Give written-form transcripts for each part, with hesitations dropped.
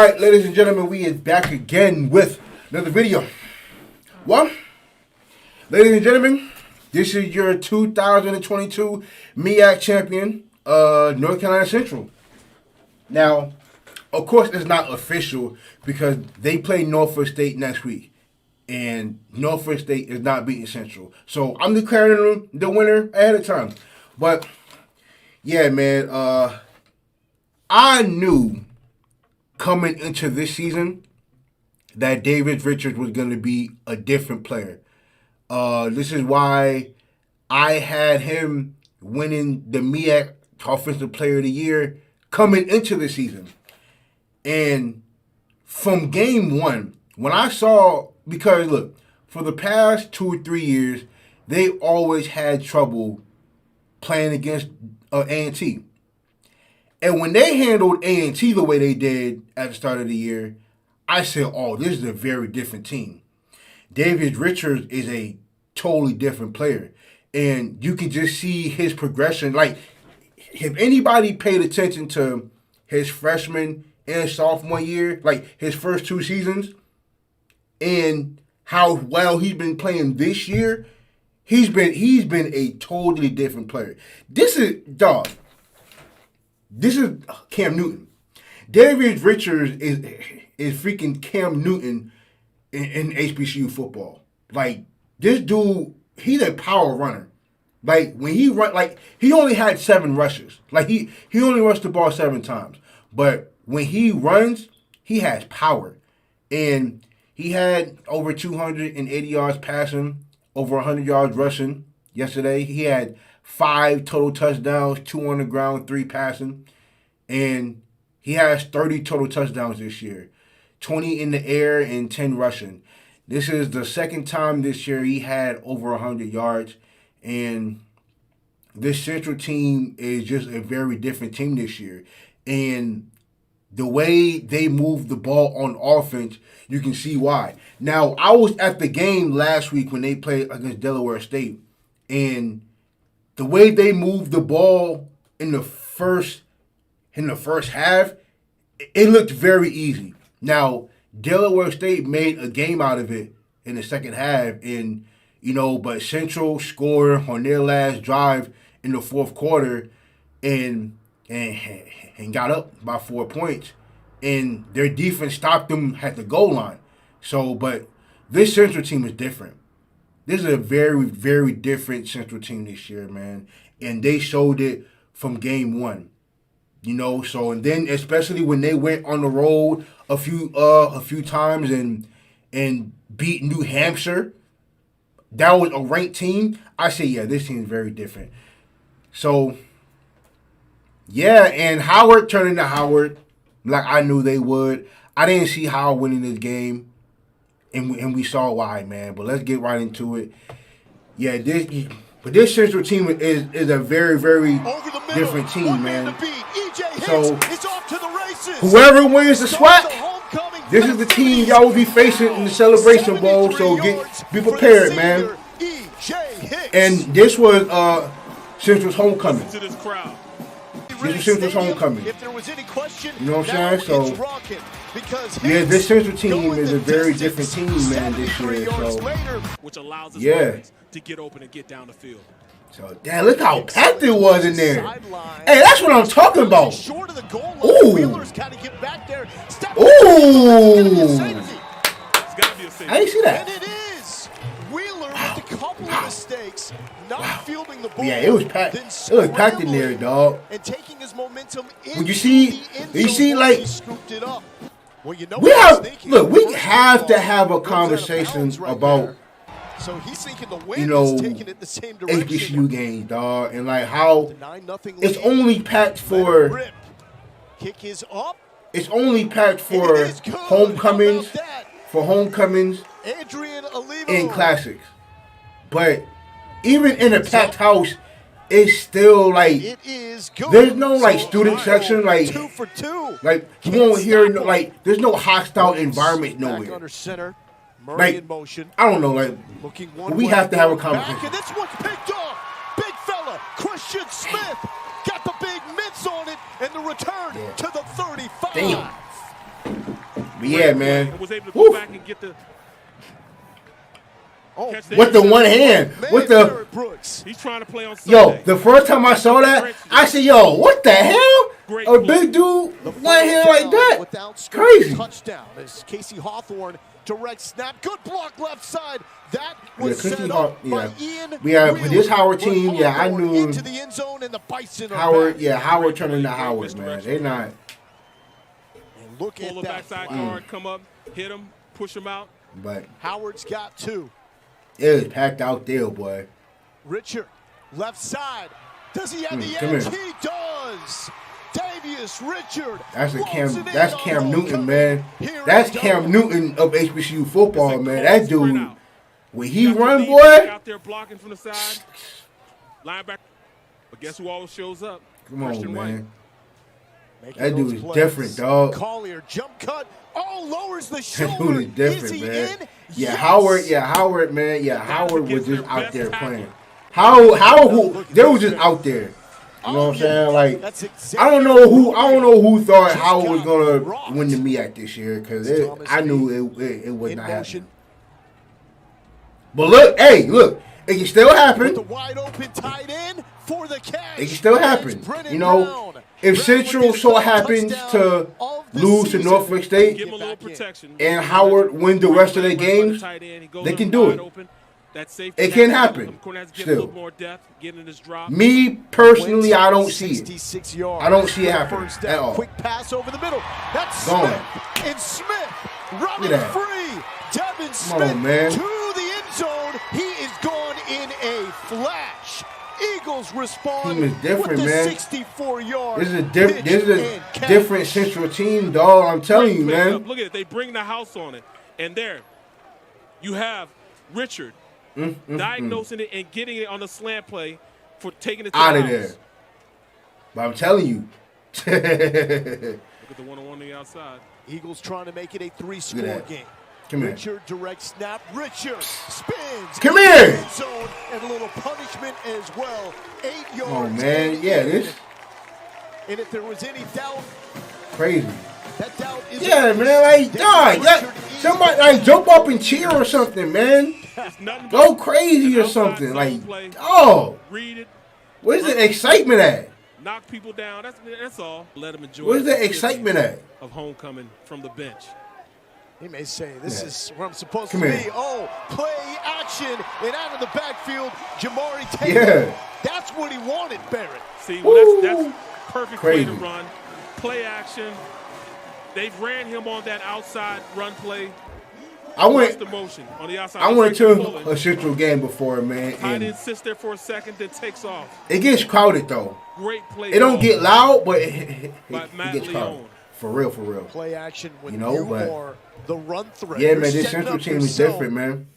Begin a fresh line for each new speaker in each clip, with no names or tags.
Alright, ladies and gentlemen, we is back again with another video. Well, ladies and gentlemen, this is your 2022 MEAC champion, North Carolina Central. Now, of course, it's not official because they play Norfolk State next week. And Norfolk State is not beating Central. So I'm declaring them the winner ahead of time. But, yeah, man, I knew coming into this season that David Richards was going to be a different player. This is why I had him winning the MEAC Offensive Player of the Year coming into the season. And from game one, when I saw, because look, for the past 2 or 3 years, they always had trouble playing against A&T. And when they handled A&T the way they did at the start of the year, I said, oh, this is a very different team. David Richards is a totally different player. And you can just see his progression. Like, if anybody paid attention to his freshman and sophomore year, like his first 2 seasons, and how well he's been playing this year, he's been a totally different player. This is Cam Newton. David Richards is freaking Cam Newton in HBCU football. Like, this dude, he's a power runner. Like, when he run, like, he only had 7 rushes. Like, he only rushed the ball 7 times. But when he runs, he has power. And he had over 280 yards passing, over 100 yards rushing yesterday. He had 5 total touchdowns, 2 on the ground, 3 passing. And he has 30 total touchdowns this year, 20 in the air and 10 rushing. This is the second time this year he had over 100 yards. And this Central team is just a very different team this year. And the way they move the ball on offense, you can see why. Now, I was at the game last week when they played against Delaware State. And the way they moved the ball in the first half, it looked very easy. Now, Delaware State made a game out of it in the second half, and but Central scored on their last drive in the fourth quarter, and got up by 4 points, and their defense stopped them at the goal line. So, but this Central team is different. This is a very, very different Central team this year, man, and they showed it from game one. So, and then especially when they went on the road a few times and beat New Hampshire, that was a ranked team. I say, yeah, this team is very different. So, yeah, and Howard turned into Howard like I knew they would. I didn't see Howard winning this game, and we saw why, man. But let's get right into it. Yeah, this Central team is a very, very different team, man. So, whoever wins the SWAC, this is the team y'all will be facing in the Celebration Bowl. So be prepared, man. And this was Central's homecoming. This is Central's homecoming. You know what I'm saying? So, yeah, this Central team is a very different team, man, this year. So, yeah.
To get open and get down the field.
So, damn, look how packed it was in there. Hey, that's what I'm talking about. Ooh. Ooh. I didn't see that.
And it is. Wheeler with a couple of mistakes, not fielding the ball.
Yeah, it was packed. It was packed in there, dog.
And taking his momentum
When you see, like,
scooped it up. Well,
we have to have a conversation about,
so he's thinking the wind is taking it the same direction.
HBCU games, dog, and like how it's only packed for.
Kick is up.
It's only packed for homecomings, and classics. But even in a packed house, it's still like there's no like student section, like
2 for 2.
Like you won't hear there's no hostile environment nowhere. Like, I don't know, like, we have to have a conversation.
And this one's picked off. Big fella, Christian Smith, got the big mitts on it, and the return to the 35.
Damn. But yeah, man.
And was able to
Woo.
go back and get the
With the one hand. With the
Brooks.
He's trying to play on Sunday.
Yo, the first time I saw that, I said, yo, what the hell? A big dude, one hand like that?
Without
Crazy.
touchdown as Casey Hawthorne direct snap. Good block left side. That
Yeah,
was
Christian
set
Haw-
up
yeah.
by Ian
Yeah, with this
Wheeler.
Howard team,
But
yeah, I
Hawthorne
knew
into the end zone and the Bison are
Howard,
back.
yeah, Howard turning into Howard, man. They not.
And look
Pull the
at that
backside
flag.
guard, come up, hit him, push him out.
But
Howard's got 2.
it was packed out there, boy.
Richard, left side. Does he have the
come
edge?
here.
He does. Davius Richard.
That's a
walks
Cam.
it in
That's
on
Cam Newton,
homecoming.
man.
Here
That's
it
Cam
goes.
Newton of HBCU football, man. That dude, when he
Got your
run,
lead
boy.
back out there blocking from the side. Linebacker. But guess who always shows up?
Come on,
Christian White.
man.
Making
That dude
those
is
plays.
different, dog.
Collier jump cut. Oh, lowers the
That
shoulder.
dude is different,
he
man.
in?
Yeah,
Yes.
Howard, man. Yeah, Howard was
against
just
their
out
best
there
tackle.
playing. Howard, they was just out there. You know what I'm saying? Like,
That's
I don't know who thought Howard was gonna win the MEAC this year because I knew it was
in
not
motion.
happening. But look, hey, look, it can still
With the
happen.
wide open tight end for the catch.
It can still happen.
Brennan
You know,
Brown.
if
Brown
Central
with his
so
first
happens
touchdown
to
of the
lose to
season.
Norfolk State
Give him a little
back in.
protection.
and Howard win the rest of their games, they can do it. It can happen.
Still. A
Still.
little more depth, getting his drop.
Me personally, I don't see it.
66 yards.
I don't see it happening
First
at
down.
all.
Quick pass over the middle. That's
Gone.
Smith. And Smith running
Look at that.
free. Devin
Come
Smith
on, man.
to the end zone. He is gone in a flash. Eagles respond
Team is different,
with the
man.
64-yard
This is a
pitch.
different Central team, dog. I'm telling you,
Great
man.
pickup. Look at it. They bring the house on it. And there, you have Richard diagnosing it and getting it on the slant play for taking it to
Out
the
of
house.
there. But I'm telling you.
Look at the one-on-one on the outside.
Eagles trying to make it a
Look
three-score
at that.
game.
Come here.
Richard direct snap. Richard spins.
Come
into
here.
the end zone, and a little punishment as well. 8 yards.
Oh, man.
and
Yeah,
in.
this
And if there was any doubt,
crazy.
that doubt is.
Yeah, man. Like, dog, somebody like jump up and cheer or something, man.
It's nothing but
Go crazy or
outside
something.
zone
Like,
play.
oh,
Read it,
where's the excitement at?
knock people down. That's all. Let them enjoy.
Where's the
feeling
excitement at?
of homecoming from the bench?
He may say, this
Yeah.
is where I'm supposed
Come
to
here.
be. Oh, play action. And out of the backfield, Jamari Taylor.
Yeah.
That's what he wanted, Barrett.
See, well,
Woo.
that's perfect way to
Crazy.
run. Play action. They've ran him on that outside run play.
I went
The motion on the outside.
I went
Pulling.
to a Central game before, man,
Tight end
and
sits there for a second, then takes off.
it gets crowded though.
Great play.
It don't
call.
get loud, but it
Matt
gets crowded.
Leone.
For real, for real.
Play action when
You know, but-
are the run threat.
Yeah,
You're
man, this
setting
Central
up
team
your
is
zone.
different, man.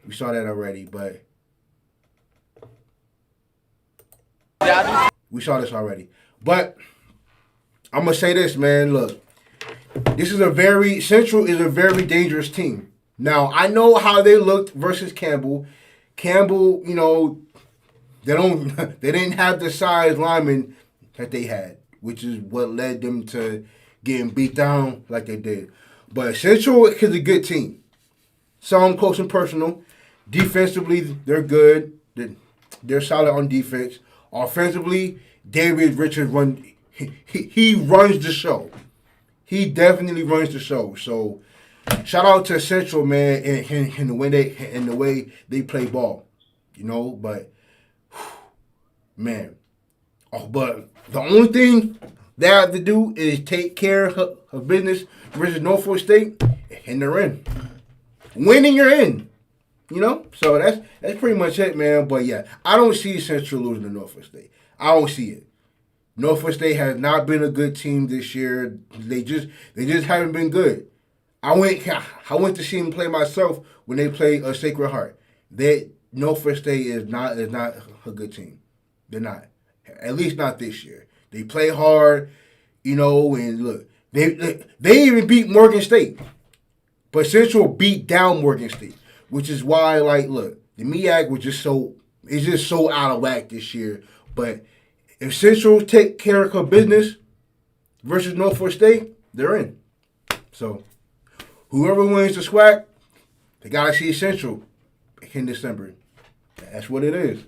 We saw that already, but we saw this already. But I'm gonna say this, man. Look, Central is a very dangerous team. Now I know how they looked versus Campbell. Campbell, you know, they didn't have the size linemen that they had, which is what led them to getting beat down like they did. But Central is a good team. Saw them close and personal. Defensively, they're good. They're solid on defense. Offensively, David Richards he runs the show. He definitely runs the show. So shout out to Central, man, in the way they play ball. You know, but man. Oh, but the only thing they have to do is take care of business versus Norfolk State, and they're in. Winning, you're in. You know? So that's pretty much it, man. But yeah, I don't see Central losing to Norfolk State. I don't see it. Norfolk State has not been a good team this year. They just haven't been good. I went to see them play myself when they played a Sacred Heart. Norfolk State is not a good team. They're not. At least not this year. They play hard, you know, and look, they even beat Morgan State. But Central beat down Morgan State, which is why, like, look, the MEAC was just so out of whack this year. But if Central take care of her business versus Norfolk State, they're in. So, whoever wins the SWAC, they gotta see Central in December. That's what it is.